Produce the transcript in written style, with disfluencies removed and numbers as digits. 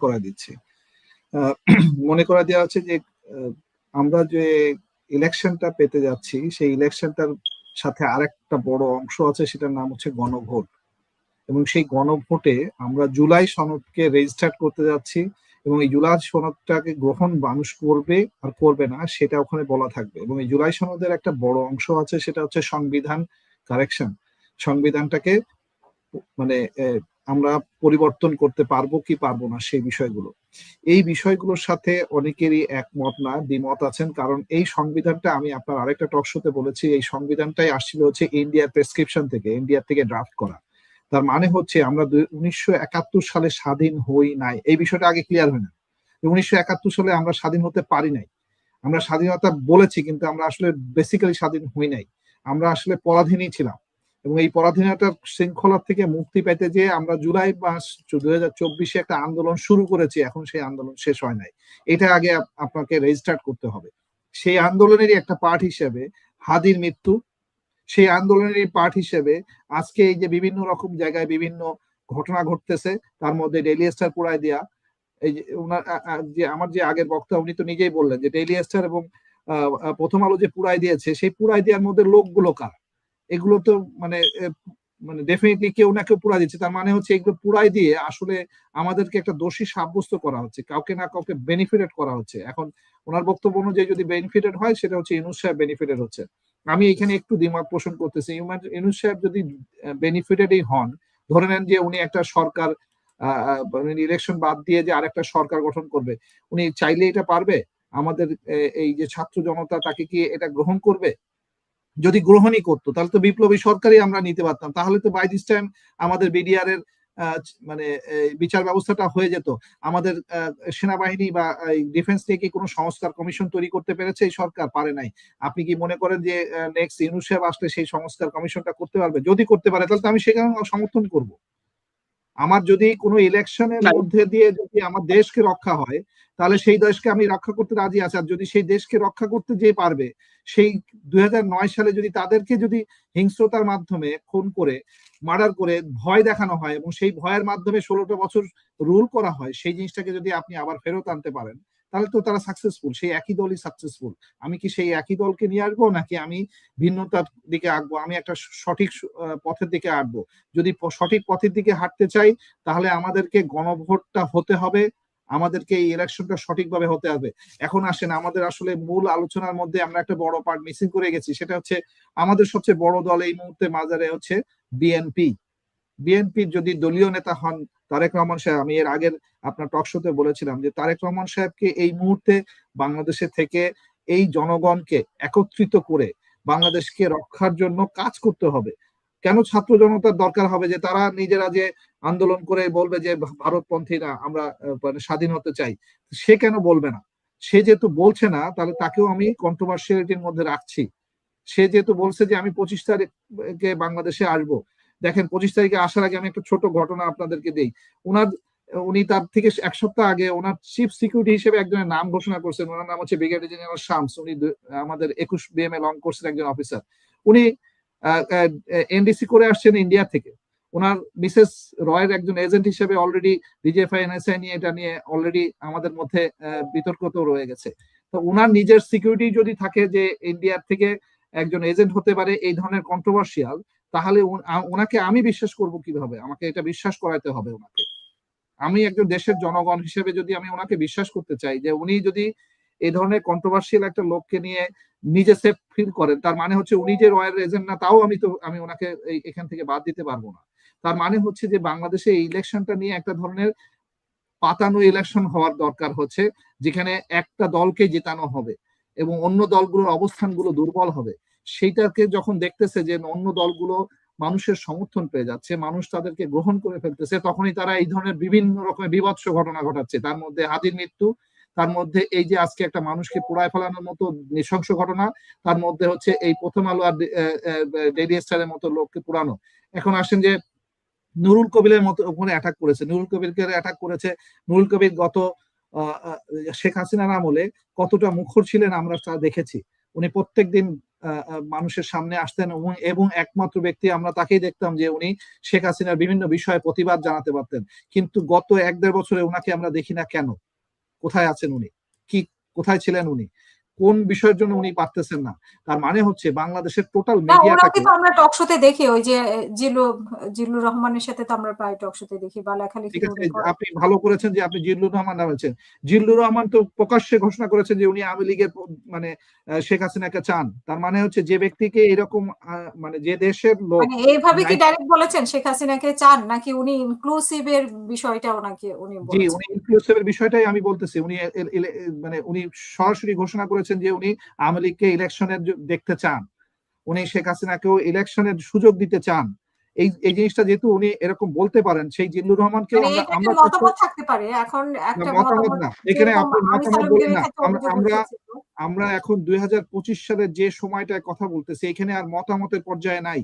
করা দিচ্ছি। মনে করা দেওয়া হচ্ছে যে আমরা যে ইলেকশনটা পেতে যাচ্ছি সেই ইলেকশনটার সাথে আরেকটা বড় অংশ আছে, সেটার নাম হচ্ছে গণভোট। এবং সেই গণভোটে আমরা জুলাই সনদকে রেজিস্টার করতে যাচ্ছি, এবং এই জুলাই সনদটাকে গ্রহণ মানুষ করবে আর করবে না সেটা ওখানে বলা থাকবে। এবং এই জুলাই সনদের একটা বড় অংশ আছে, সেটা হচ্ছে সংবিধান কারেকশন। সংবিধানটাকে মানে আমরা পরিবর্তন করতে পারবো কি পারবো না সেই বিষয়গুলো, এই বিষয়গুলোর সাথে অনেকেরই একমত না, দ্বিমত আছেন। কারণ এই সংবিধানটা, আমি আপনার আরেকটা টক শোতে বলেছি, এই সংবিধানটাই আসছিল হচ্ছে ইন্ডিয়ার প্রেসক্রিপশন থেকে, ইন্ডিয়ার থেকে ড্রাফট করা। তার মানে হচ্ছে আমরা 1971 সালে স্বাধীন হই নাই, এই বিষয়টা আগে ক্লিয়ার হয় না। 1971 সালে আমরা স্বাধীন হতে পারি নাই। আমরা স্বাধীনতা বলেছি কিন্তু আমরা আসলে বেসিক্যালি স্বাধীন হই নাই, আমরা আসলে পরাধীনই ছিলাম। এবং এই পরাধীনতার শৃঙ্খলা থেকে মুক্তি পেতে যে আমরা জুলাই মাস 2024 একটা আন্দোলন শুরু করেছি, এখন সেই আন্দোলন শেষ হয় নাই। এটা আগে আপনাকে রেজিস্টার্ট করতে হবে। সেই আন্দোলনেরই একটা পার্ট হিসেবে হাদির মৃত্যু, সেই আন্দোলনেরই পার্ট হিসেবে আজকে এই যে বিভিন্ন রকম জায়গায় বিভিন্ন ঘটনা ঘটতেছে, তার মধ্যে ডেইলি স্টার পুড়ায় দেয়া। এই যে ওনার যে আমার যে আগের বক্তা উনি তো নিজেই বললেন যে ডেইলি স্টার এবং প্রথম আলো যে পুড়াই দিয়েছে, সেই পুড়াই দেওয়ার মধ্যে লোকগুলো কারা? এগুলো তো মানে মানে ডেফিনেটলি কেউ না কেউ পুড়াই দিচ্ছে। তার মানে হচ্ছে এগুলো পুড়াই দিয়ে আসলে আমাদেরকে একটা দোষী সাব্যস্ত করা হচ্ছে, কাউকে না কাউকে বেনিফিটেড করা হচ্ছে। এখন ওনার বক্তব্য অনুযায়ী যদি বেনিফিটেড হয়, সেটা হচ্ছে ইউনূস সাহেব বেনিফিটেড হচ্ছে। আমি এখানে একটু দ্বিমত পোষণ করতেছি। ইউনূস সাহেব যদি বেনিফিটেডই হন, ধরে নেন যে উনি একটা সরকার ইলেকশন বাদ দিয়ে যে আরেকটা সরকার গঠন করবে, উনি চাইলে এটা পারবে? আমাদের এই যে ছাত্র জনতা তাকে কি এটা গ্রহণ করবে? যদি গ্রহণই করতো তাহলে তো বিপ্লবী সরকারই আমরা নিতে পারতাম, তাহলে তো বাই দিস টাইম আমাদের বিডিআর এর মানে বিচার ব্যবস্থাটা হয়ে যেত। আমাদের সেনাবাহিনী বা ডিফেন্স নিয়ে কি কোনো সংস্কার কমিশন তৈরি করতে পেরেছে এই সরকার? পারে নাই। আপনি কি মনে করেন যে নেক্সট ইউনূস সাহেব আসলে সেই সংস্কার কমিশনটা করতে পারবে? যদি করতে পারে তাহলে তো আমি সেখানে সমর্থন করব। আমার যদি কোনো ইলেকশনের মধ্যে দিয়ে যদি আমার দেশকে রক্ষা হয়, তাহলে সেই দেশকে আমি রক্ষা করতে রাজি আছি। আর যদি সেই দেশকে রক্ষা করতে যে পারবে, সেই 2009 সালে যদি তাদেরকে যদি হিংস্রতার মাধ্যমে খুন করে মার্ডার করে ভয় দেখানো হয় এবং সেই ভয়ের মাধ্যমে 16টা বছর রুল করা হয়, সেই জিনিসটাকে যদি আপনি আবার ফেরত আনতে পারেন, তাহলে তো তারা সাকসেসফুল, সেই একই দলই সাকসেসফুল। আমি কি সেই একই দলকে নিয়ে আসবো, নাকি আমি ভিন্নতার দিকে আঁকবো? আমি একটা সঠিক পথের দিকে আঁকবো। যদি সঠিক পথের দিকে হাঁটতে চাই, তাহলে আমাদেরকে গণভোটটা হতে হবে, আমাদেরকে এই ইলেকশনটা সঠিকভাবে হতে হবে। এখন আসেন, আমাদের আসলে মূল আলোচনার মধ্যে আমরা একটা বড় পার্ট মিসিং করে গেছি, সেটা হচ্ছে আমাদের সবচেয়ে বড় দল এই মুহূর্তে মাজারে হচ্ছে বিএনপি। বিএনপির যদি দলীয় নেতা হন তারেক রহমান সাহেব, আমি এর আগের আপনার টক শোতে বলেছিলাম যে তারেক রহমান সাহেবকে এই মুহূর্তে বাংলাদেশে থেকে এই জনগণকে একত্রিত করে বাংলাদেশকে রক্ষার জন্য কাজ করতে হবে। কেন ছাত্র জনতার দরকার হবে যে তারা নিজেরা যে আন্দোলন করে বলবে যে ভারতপন্থীরা আমরা মানে স্বাধীন হতে চাই? সে কেন বলবে না? সে যেহেতু বলছে না, তাহলে তাকেও আমি কন্ট্রোভার্সিয়ালিটির মধ্যে রাখছি। সে যেহেতু বলছে যে আমি 25 তারিখে বাংলাদেশে আসবো, দেখেন 25 তারিখে আসার আগে আমি একটা ছোট ঘটনা আপনাদেরকে দিই। উনার উনি তার থেকে 1 সপ্তাহ আগে ওনার চিফ সিকিউরিটি হিসেবে একজনের নাম ঘোষণা করছেন। ওনার নাম হচ্ছে ব্রিগেডিয়ার জেনারেল শামস। উনি আমাদের 21 বিএমএ লং কোর্সের একজন অফিসার। উনি এনডিসি করে আসছেন ইন্ডিয়া থেকে। ওনার মিসেস রয়ের একজন এজেন্ট হিসেবে অলরেডি ডিজিএফআই এনএসআই নিয়ে এটা নিয়ে অলরেডি আমাদের মধ্যে বিতর্ক তো রয়ে গেছে। তো ওনার নিজের সিকিউরিটি যদি থাকে যে ইন্ডিয়ার থেকে একজন এজেন্ট হতে পারে এই ধরনের কন্ট্রোভার্সিয়াল, তাহলে ওনাকে আমি বিশ্বাস করব কিভাবে? আমাকে এটা বিশ্বাস করাতে হবে ওনাকে। আমি একজন দেশের জনগণ হিসেবে যদি আমি ওনাকে বিশ্বাস করতে চাই যে উনি যদি এই ধরনের কন্ট্রোভার্সিয়াল একটা লোককে নিয়ে নিজে সেফ ফিল করেন, তার মানে হচ্ছে উনি যে রয়্যাল এজেন্ট না, তাও আমি ওনাকে এখান থেকে বাদ দিতে পারবো না। তার মানে হচ্ছে যে বাংলাদেশে এই ইলেকশনটা নিয়ে একটা ধরনের পাতানো ইলেকশন হওয়ার দরকার হচ্ছে, যেখানে একটা দলকে জেতানো হবে এবং অন্য দলগুলোর অবস্থানগুলো দুর্বল হবে। সেইটাকে যখন দেখতেছে যে অন্য দলগুলো মানুষের সমর্থন পেয়ে যাচ্ছে, মানুষ তাদেরকে গ্রহণ করে ফেলতেছে, তখনই তারা এই ধরনের বিভিন্ন রকমের বিভৎস ঘটনা ঘটাচ্ছে। তার মধ্যে হাতির মৃত্যু, তার মধ্যে এই যে আজকে একটা মানুষকে পোড়ায় ফেলানোর মতো নৃশংস ঘটনা, তার মধ্যে হচ্ছে এই প্রথম আলো আর ডেইলি স্টারের মতো লোককে পুরানো। এখন আসেন যে নুরুল কবিরের মতো ওখানে অ্যাটাক করেছে, নুরুল কবিরকে অ্যাটাক করেছে। নুরুল কবির গত শেখ হাসিনার আমলে কতটা মুখর ছিলেন আমরা তা দেখেছি। উনি প্রত্যেকদিন মানুষের সামনে আসতেন এবং একমাত্র ব্যক্তি আমরা তাকেই দেখতাম যে উনি শেখ হাসিনার বিভিন্ন বিষয়ে প্রতিবাদ জানাতে পারতেন। কিন্তু গত ১-১.৫ বছরে উনাকে আমরা দেখি না কেন? কোথায় আছেন উনি? কি কোথায় ছিলেন উনি? কোন বিষয়ের জন্য উনি পারতেছেন না? তার মানে হচ্ছে বাংলাদেশের টোটাল না, ওনাকে মিডিয়াটাকে, তো আমরা টক শোতে দেখি, ওই যে জিল্লুর রহমানের সাথে তো আমরা প্রায় টক শোতে দেখি বা লেখালেখি ঠিক তো আছে, উনি করেন। আপনি ভালো করেছেন যে আপনি জিল্লুর রহমান নাম বলছেন। জিল্লুর রহমান তো প্রকাশ্যে ঘোষণা করেছেন যে উনি আওয়ামী লীগের মানে শেখ হাসিনাকে চান। তার মানে হচ্ছে যে ব্যক্তিকে এরকম মানে যে দেশের লোক মানে এইভাবে কি ডাইরেক্ট বলেছেন শেখ হাসিনাকে চান, নাকি উনি ইনক্লুসিভ এর বিষয়টা ওনাকে উনি জি, বলেছেন? উনি ইনক্লুসিভ এর বিষয়টাই আমি বলতেছি। উনি মানে উনি সরাসরি ঘোষণা করেছেন যে উনি আওয়ামী লীগকে ইলেকশনের দেখতে চান। উনি শেখ হাসিনাকেও ইলেকশনের সুযোগ দিতে চান। এই জিনিসটা যেহেতু উনি এরকম বলতে পারেন, সেই জিল্লুর রহমানকেও মানে আমরা এটা একটা আমরা চেষ্টা, মতামত থাকতে পারে। এখন একটা মতামত মতামত, না। এখানে যেরকম আপনি আমির মতামত বলেন আলমগীরের না। ক্ষেত্রে আমরা অভিযোগ আমরা উঠেছিল। আমরা এখন ২০২৫ সালের যে সময়টায় কথা বলতেছি, এখানে আর মতামতের পর্যায়ে নাই।